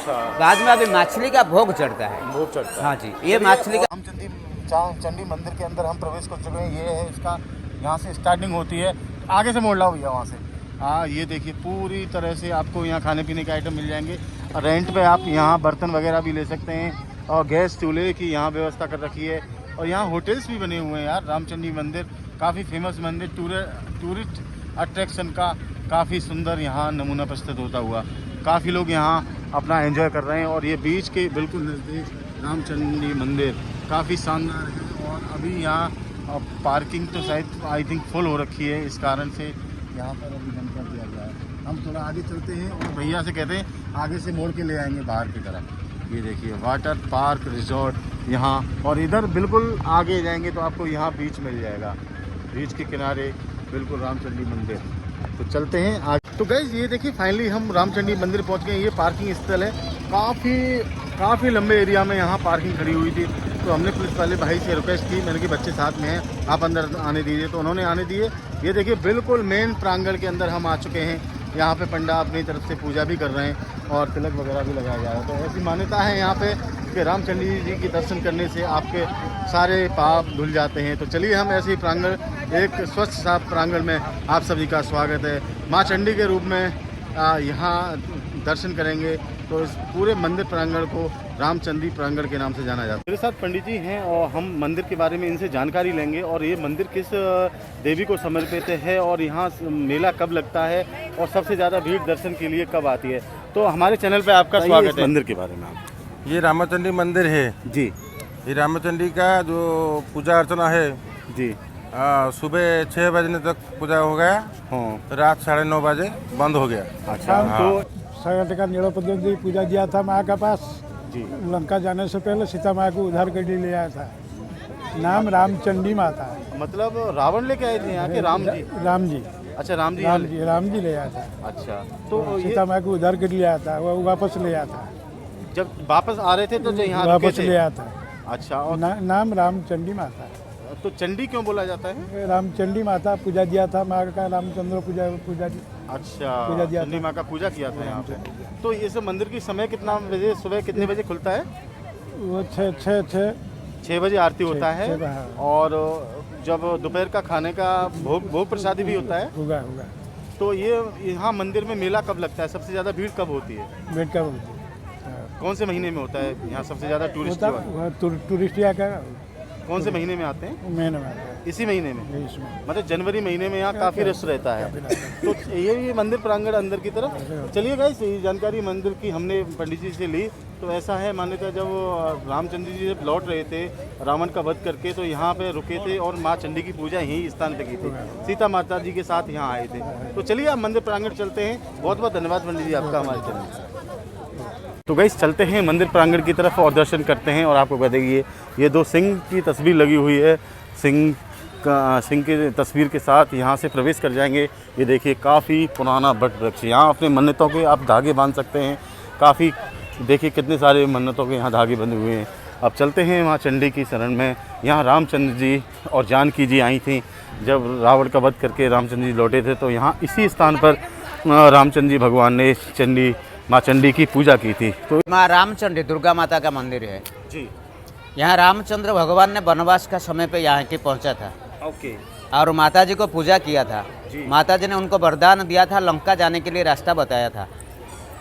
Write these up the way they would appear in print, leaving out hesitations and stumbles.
अच्छा, बाद में अभी मछली का भोग चढ़ता है। भोग चढ़ता है। हाँ जी, ये मछली का चंडी मंदिर के अंदर हम प्रवेश कर चुके हैं। ये है इसका, यहाँ से स्टार्टिंग होती है। आगे से मोड़ लाओ भैया वहाँ से। हाँ, ये देखिए पूरी तरह से आपको यहाँ खाने पीने के आइटम मिल जाएंगे। रेंट पे आप यहाँ बर्तन वगैरह भी ले सकते हैं और गैस चूल्हे की यहाँ व्यवस्था कर रखी है। और यहाँ होटल्स भी बने हुए हैं यार। रामचंडी मंदिर काफ़ी फेमस मंदिर, टूरिस्ट अट्रैक्शन का काफ़ी सुंदर यहाँ नमूना प्रस्तुत होता हुआ। काफ़ी लोग यहाँ अपना एंजॉय कर रहे हैं। और ये बीच के बिल्कुल नज़दीक रामचंडी मंदिर काफ़ी शानदार है। और अभी यहाँ पार्किंग तो शायद आई थिंक फुल हो रखी है, इस कारण से यहाँ पर अभी बंद कर दिया गया है। हम थोड़ा आगे चलते हैं और भैया से कहते हैं आगे से मोड़ के ले आएंगे बाहर की तरफ। ये देखिए वाटर पार्क रिजॉर्ट यहाँ, और इधर बिल्कुल आगे जाएंगे तो आपको यहाँ बीच मिल जाएगा। बीच के किनारे बिल्कुल रामचंडी मंदिर। तो चलते हैं आगे। तो गाइस ये देखिए फाइनली हम रामचंडी मंदिर पहुँच गए। ये पार्किंग स्थल है। काफ़ी लंबे एरिया में यहाँ पार्किंग खड़ी हुई थी। तो हमने पुलिस वाले भाई से रिक्वेस्ट की, मैंने कि बच्चे साथ में हैं, आप अंदर आने दीजिए। तो उन्होंने आने दिए। ये देखिए बिल्कुल मेन प्रांगण के अंदर हम आ चुके हैं। यहाँ पे पंडा अपनी तरफ से पूजा भी कर रहे हैं और तिलक वगैरह भी लगाया जा रहा है। तो ऐसी मान्यता है यहाँ पे कि रामचंडी जी के दर्शन करने से आपके सारे पाप धुल जाते हैं। तो चलिए हम ऐसे ही प्रांगण, एक स्वच्छ साफ प्रांगण में आप सभी का स्वागत है। माँ चंडी के रूप में यहाँ दर्शन करेंगे। तो इस पूरे मंदिर प्रांगण को रामचंदी प्रांगण के नाम से जाना जाता है। मेरे साथ पंडित जी हैं और हम मंदिर के बारे में इनसे जानकारी लेंगे। और ये मंदिर किस देवी को समर्पित है और यहाँ मेला कब लगता है और सबसे ज़्यादा भीड़ दर्शन के लिए कब आती है। तो हमारे चैनल पे आपका स्वागत है। मंदिर के बारे में आप। ये रामचंडी मंदिर है जी। ये रामचंडी का जो पूजा अर्चना है जी। सुबह 6 बजे तक पूजा हो गया। हाँ, रात 9:30 बजे बंद हो गया। अच्छा। तो सागर का नीलोपद्रवी पूजा दिया था माँ के पास। जी। लंका जाने से पहले सीता माँ को उद्धार कर ले आया था। नाम रामचंडी माता है। मतलब रावण लेके आए थे यहाँ के राम जी? राम जी। अच्छा, राम जी ले आया था। अच्छा, तो सीता माँ को उद्धार कर ले आया था, वो वापस ले आया था। जब वापस आ रहे थे तो यहाँ वापस ले आया था। अच्छा। और नाम रामचंडी माता है। तो चंडी क्यों बोला जाता है? रामचंडी माता पूजा दिया था माँ का, रामचंद्र पूजा अच्छा, पूजा दिया चंडी था। माँ का पूजा किया था यहाँ पे। तो इस मंदिर की समय कितना बजे, सुबह कितने बजे खुलता है? वो 6 बजे आरती होता है। हाँ। और जब दोपहर का खाने का भोग प्रसादी भी होता है। होगा। तो ये यहाँ मंदिर में मेला कब लगता है? सबसे ज़्यादा भीड़ कब होती है? बेट का होती कौन से महीने में होता है यहाँ सबसे ज़्यादा टूरिस्ट? टूरिस्ट या क्या कौन से महीने में आते हैं? महीने में, इसी महीने में, इसमें मतलब जनवरी महीने में यहाँ काफ़ी रश रहता है। तो ये मंदिर प्रांगण अंदर की तरफ। चलिए गाइस, ये जानकारी मंदिर की हमने पंडित जी से ली। तो ऐसा है मान्यता, जब रामचंद्र जी जब लौट रहे थे रावण का वध करके, तो यहाँ पे रुके थे और माँ चंडी की पूजा यही स्थान पे की थी। सीता माता जी के साथ यहाँ आए थे। तो चलिए आप मंदिर प्रांगण चलते हैं। बहुत बहुत धन्यवाद पंडित जी आपका हमारे चैनल से। तो गाइस चलते हैं मंदिर प्रांगण की तरफ और दर्शन करते हैं। और आपको बताइए ये 2 सिंह की तस्वीर लगी हुई है। सिंह की तस्वीर के साथ यहाँ से प्रवेश कर जाएंगे। ये देखिए काफ़ी पुराना वट वृक्ष। यहाँ अपने मन्नतों के आप धागे बांध सकते हैं। काफ़ी देखिए कितने सारे मन्नतों के यहाँ धागे बंधे हुए हैं। अब चलते हैं माँ चंडी की शरण में। यहाँ रामचंद्र जी और जानकी जी आई थी जब रावण का वध करके रामचंद्र जी लौटे थे। तो यहाँ इसी स्थान पर रामचंद्र जी भगवान ने माँ चंडी की पूजा की थी। तो माँ रामचंडी दुर्गा माता का मंदिर है जी। यहाँ रामचंद्र भगवान ने वनवास का समय पे यहाँ के पहुँचा था। ओके। और माता जी को पूजा किया था। जी। माता जी ने उनको वरदान दिया था, लंका जाने के लिए रास्ता बताया था।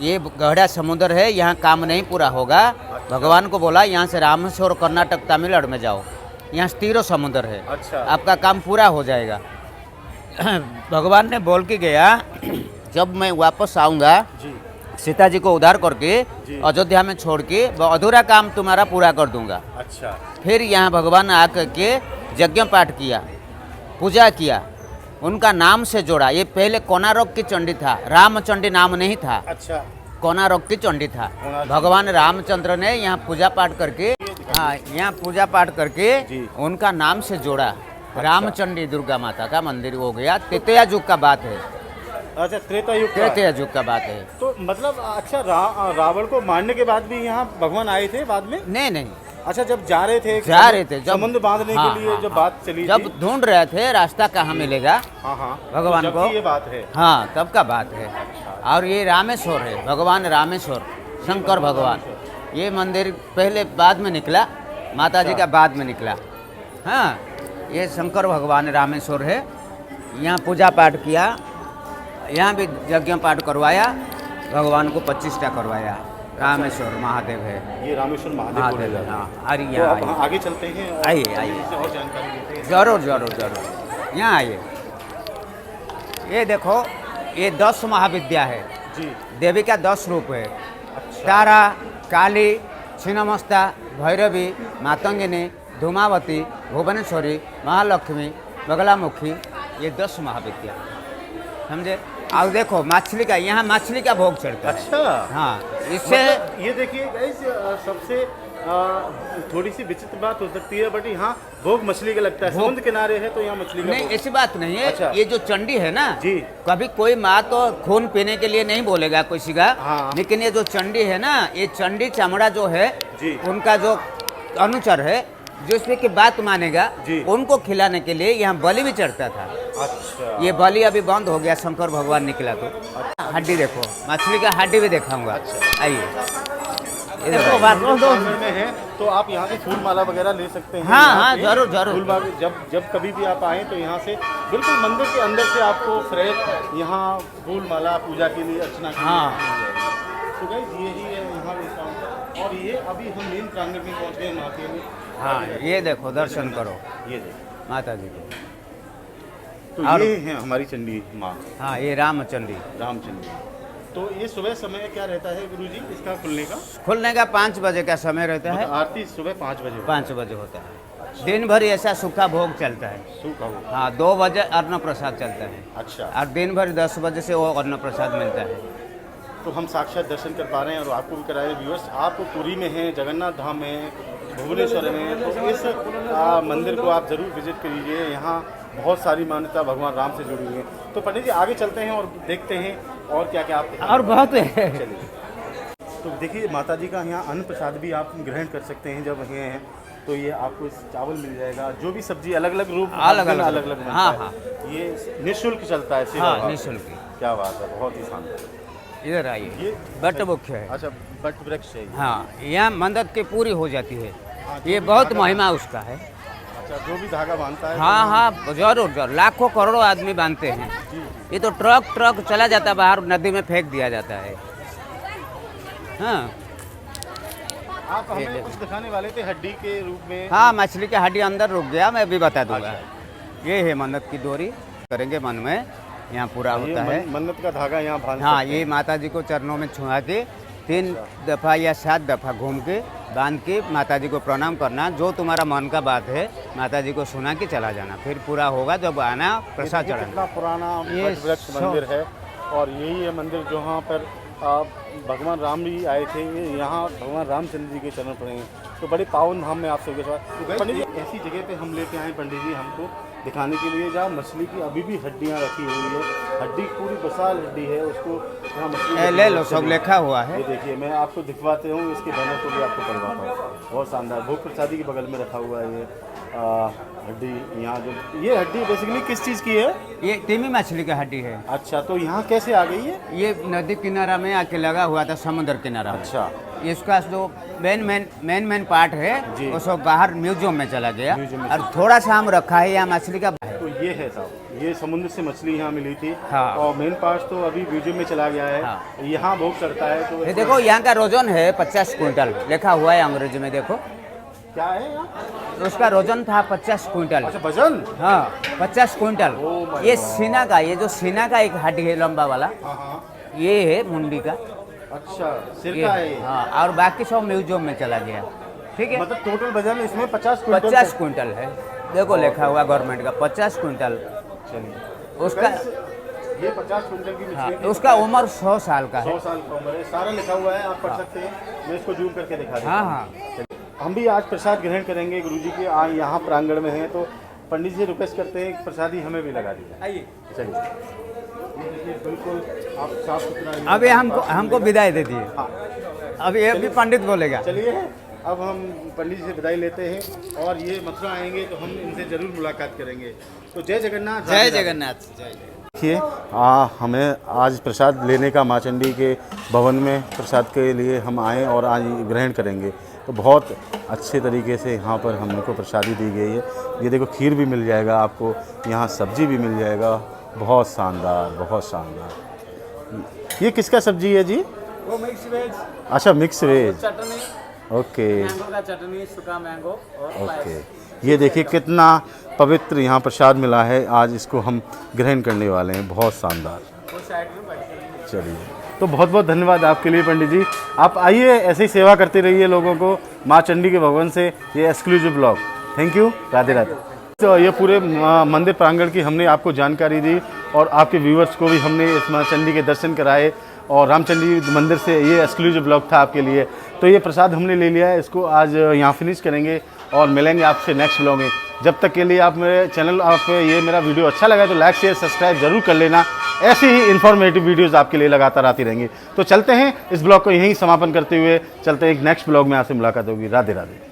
ये गहरा समुद्र है, यहाँ काम नहीं पूरा होगा। भगवान को बोला यहाँ से रामेश्वर कर्नाटक तमिलनाडु में जाओ, यहाँ तीरों समुद्र है। अच्छा। आपका काम पूरा हो जाएगा। भगवान ने बोल के गया जब मैं वापस आऊँगा सीता जी को उद्धार करके अयोध्या में छोड़ के वो अधूरा काम तुम्हारा पूरा कर दूंगा। अच्छा। फिर यहाँ भगवान आकर के यज्ञ पाठ किया, पूजा किया, उनका नाम से जोड़ा। ये पहले कोनारक की चंडी था, रामचंडी नाम नहीं था। अच्छा। कोनारक की चंडी था। भगवान रामचंद्र ने यहाँ पूजा पाठ करके, हाँ यहाँ पूजा पाठ करके उनका नाम से जोड़ा। अच्छा। रामचंडी दुर्गा माता का मंदिर हो गया। त्रेता युग का बात है। अच्छा, त्रेता युग का बात है। तो मतलब अच्छा रावण को मारने के बाद भी यहाँ भगवान आए थे बाद में? नहीं। अच्छा, जब जा रहे थे जब समुद्र बांधने के लिए जब बात चली जब ढूंढ रहे थे रास्ता कहाँ मिलेगा भगवान को, ये बात है। हाँ तब का बात है। और ये रामेश्वर है, भगवान रामेश्वर शंकर भगवान। ये मंदिर पहले बाद में निकला, माता जी का बाद में निकला। हाँ, ये शंकर भगवान रामेश्वर है। यहाँ पूजा पाठ किया, यहाँ भी यज्ञ पाठ करवाया, भगवान को 25टा करवाया। रामेश्वर महादेव है, ये रामेश्वर महादेव है। हाँ, अरे तो यहाँ अब आइए, आगे चलते हैं और आइए आइए, इससे और जानकारी लेते हैं। जरूर जरूर जरूर, यहाँ आइए। ये देखो, ये 10 महाविद्या है, जी देवी का 10 रूप है। अच्छा तारा, काली, छिन्नमस्ता, भैरवी, मातंगिनी, धूमावती, भुवनेश्वरी, महालक्ष्मी, बगलामुखी, ये 10 महाविद्या, समझे। और देखो मछली का, यहाँ मछली का भोग चढ़ता है। अच्छा हाँ, इससे मतलब ये देखिए गाइस, सबसे थोड़ी सी विचित्र बात हो सकती है, बट यहाँ भोग मछली का लगता है। समुद्र किनारे है तो यहाँ मछली का नहीं, भोग। ऐसी बात नहीं है। अच्छा। ये जो चंडी है ना जी। कभी कोई माँ तो खून पीने के लिए नहीं बोलेगा किसी का। हाँ। लेकिन ये जो चंडी है ना, ये चंडी चमड़ा जो है, जी। उनका जो अनुचर है, जो इसमें की बात मानेगा, जी। उनको खिलाने के लिए यहाँ बलि भी चढ़ता था। अच्छा ये बलि अभी बंद हो गया, शंकर भगवान निकला तो। हड्डी देखो, मछली का हड्डी भी दिखाऊंगा, आइए। ये देखो, प्रांगण में है तो आप यहाँ से फूल माला वगैरह ले सकते हैं। हाँ, यहाँ हाँ, पे जरूर, जरूर। फूल माला जब कभी भी आप आएँ तो यहाँ से बिल्कुल मंदिर के अंदर से आपको फ्रेश यहाँ फूल माला पूजा के लिए, अर्चना के लिए हाँ। मिल जाएगी। तो गाइस यही है यहाँ पे काउंटर, और ये अभी हम मेन प्रांगण में पहुँच गए माता में। हाँ, ये देखो, दर्शन करो ये देखो, माता जी को। तो और- ये है हमारी चंडी माँ हाँ, ये रामचंडी। रामचंद्र। तो ये सुबह समय क्या रहता है गुरुजी इसका खुलने का? खुलने का 5 बजे का समय रहता है। मतलब आरती सुबह 5 बजे 5 बजे होता है। दिन भर ऐसा सूखा भोग चलता है। सूखा हो। हाँ, 2 बजे अन्न प्रसाद चलता है, अच्छा, और दिन भर 10 बजे से वो अन्न प्रसाद मिलता है। तो हम साक्षात दर्शन कर पा रहे हैं और आपको भी करा रहे हैं व्यूअर्स। आप पुरी में हैं, जगन्नाथ धाम में हैं, भुवनेश्वर में हैं, तो इस मंदिर को आप ज़रूर विजिट करिए। यहाँ बहुत सारी मान्यता भगवान राम से जुड़ी हुई है। तो पंडित जी आगे चलते हैं और देखते हैं और क्या क्या आप और बहुत है। चलिए। तो देखिए माता जी का यहाँ अन्न प्रसाद भी आप ग्रहण कर सकते हैं जब यहाँ हैं। तो ये आपको इस चावल मिल जाएगा, जो भी सब्जी अलग अलग रूप अलग-अलग अलग अलग हाँ, हाँ। ये निःशुल्क चलता है सेवा हाँ, भाव। निःशुल्क। क्या बात है, बहुत ही शानदार। इधर आइए, ये बट मुख्य है। अच्छा, बट वृक्ष है ये। हाँ, यहाँ मदद की पूरी हो जाती है। हाँ, जो ये भी बहुत धागा महिमा उसका है। अच्छा, जो भी धागा बांधता है। हाँ हाँ, जरूर जरूर, लाखों करोड़ों आदमी बांधते हैं। ये तो ट्रक चला जाता है बाहर, नदी में फेंक दिया जाता है। हाँ आप हमें कुछ दिखाने वाले थे हड्डी के रूप में। हाँ, मछली की हड्डी अंदर रुक गया, मैं भी बता दूंगा। ये है मन्नत की डोरी, करेंगे मन में, यहाँ पूरा ये होता है। मन्नत का धागा यहाँ बांध हाँ, सकते ये माता जी को चरणों में छुआ के 3 दफ़ा या 7 दफ़ा घूम के बांध के माता जी को प्रणाम करना। जो तुम्हारा मन का बात है माता जी को सुना के चला जाना, फिर पूरा होगा जब आना हैं। प्रसाद देखिए चढ़ाना। कितना पुराना ये बट वृक्ष मंदिर है, और यही है मंदिर जहाँ पर भगवान राम जी आए थे। ये यहाँ भगवान रामचंद्र जी के चरण पड़े हैं। तो बड़े पावन धाम में आप सबके साथ पंडित जी ऐसी जगह पे हम लेके आए पंडित जी हमको दिखाने के लिए जहाँ मछली की अभी भी हड्डियाँ रखी हुई है। हड्डी पूरी बसाल हड्डी है, उसको यहाँ मछली ले लो, सब लिखा हुआ है। ये देखिए मैं आपको दिखवाते हूँ, इसके बैनर को भी आपको करवाता हूँ। बहुत शानदार, भोग प्रसादी के बगल में रखा हुआ है ये हड्डी। यहाँ जो ये हड्डी बेसिकली किस चीज़ की है? ये तिमी मछली की हड्डी है। अच्छा, तो यहाँ कैसे आ गई है? ये नदी किनारा में आके लगा हुआ था, समुद्र किनारा में। अच्छा, इसका जो मेन पार्ट है जी। वो सब बाहर म्यूजियम में चला गया, म्यूजियम में और थोड़ा सा हम रखा है यहाँ मछली का। तो ये है साहब, ये समुद्र से मछली यहाँ मिली थी। हाँ। और मेन पार्ट तो अभी म्यूजियम में चला गया है। हाँ। यहाँ भोग चढ़ता है तो ये देखो, यहाँ का वजन है 50 क्विंटल, लिखा हुआ है अंग्रेजी में। देखो क्या है यहाँ? उसका वजन था 50 क्विंटल। अच्छा, वजन। हाँ, 50 क्विंटल। Oh my ये God। सीना का, ये जो सीना का एक हड्डी है लंबा वाला, हाँ हाँ, ये है मुंडी का। अच्छा, सिर ये का है ये। हाँ, और बाकी सब म्यूजियम में चला गया। ठीक है, मतलब टोटल वजन इसमें 50 क्विंटल 50 क्विंटल है। देखो लिखा हुआ गवर्नमेंट का 50 क्विंटल। चलिए, उसका ये 50 क्विंटल की हाँ, मछली थी। उसका उम्र 100 साल का है। 100 साल का उम्र है, सारा लिखा हुआ है, आप पढ़ सकते हैं। मैं इसको जूम करके दिखा देता हाँ हूँ। हाँ, चलिए, हम भी आज प्रसाद ग्रहण करेंगे गुरुजी के। यहाँ प्रांगण में हैं, तो पंडित जी रिक्वेस्ट करते हैं कि प्रसादी हमें भी लगा दीजिए। आइए। चलिए, ये देखिए बिल्कुल आप साफ सुथरा। अभी हमको विदाई दे दिए। हाँ, अभी पंडित बोलेगा। चलिए अब हम पंडित जी से विदाई लेते हैं, और ये मथुरा आएंगे तो हम इनसे जरूर मुलाकात करेंगे। तो जय जगन्नाथ। जय जगन्नाथ। जय जय। देखिए हमें आज प्रसाद लेने का माँ चंडी के भवन में प्रसाद के लिए हम आए और आज ग्रहण करेंगे। तो बहुत अच्छे तरीके से यहाँ पर हमने को प्रसादी दी गई है। ये देखो खीर भी मिल जाएगा आपको, यहाँ सब्जी भी मिल जाएगा। बहुत शानदार, बहुत शानदार। ये किसका सब्जी है जी? वो मिक्स वेज। अच्छा, मिक्स वेज। चटनी, ओके मैंगो का चटनी, सूखा मैंगो और ओके। ये देखिए कितना पवित्र यहाँ प्रसाद मिला है, आज इसको हम ग्रहण करने वाले हैं। बहुत शानदार। चलिए, तो बहुत बहुत धन्यवाद आपके लिए पंडित जी। आप आइए, ऐसे ही सेवा करते रहिए लोगों को माँ चंडी के भवन से। ये exclusive blog. Thank you. Radhe Radhe. तो ये पूरे मंदिर प्रांगण की हमने आपको जानकारी दी और आपके व्यूवर्स को भी हमने इस माँ चंडी के दर्शन कराए और रामचंडी मंदिर से ये एक्सक्लूसिव ब्लॉग था आपके लिए। तो ये प्रसाद हमने ले लिया है, इसको आज यहाँ फिनिश करेंगे और मिलेंगे आपसे नेक्स्ट ब्लॉग में। जब तक के लिए आप मेरे चैनल, आप ये मेरा वीडियो अच्छा लगा तो लाइक शेयर सब्सक्राइब जरूर कर लेना। ऐसे ही इन्फॉर्मेटिव वीडियोस आपके लिए लगातार आती रहेंगी। तो चलते हैं, इस ब्लॉग को यहीं समापन करते हुए चलते हैं, एक नेक्स्ट ब्लॉग में आपसे मुलाकात होगी। राधे राधे।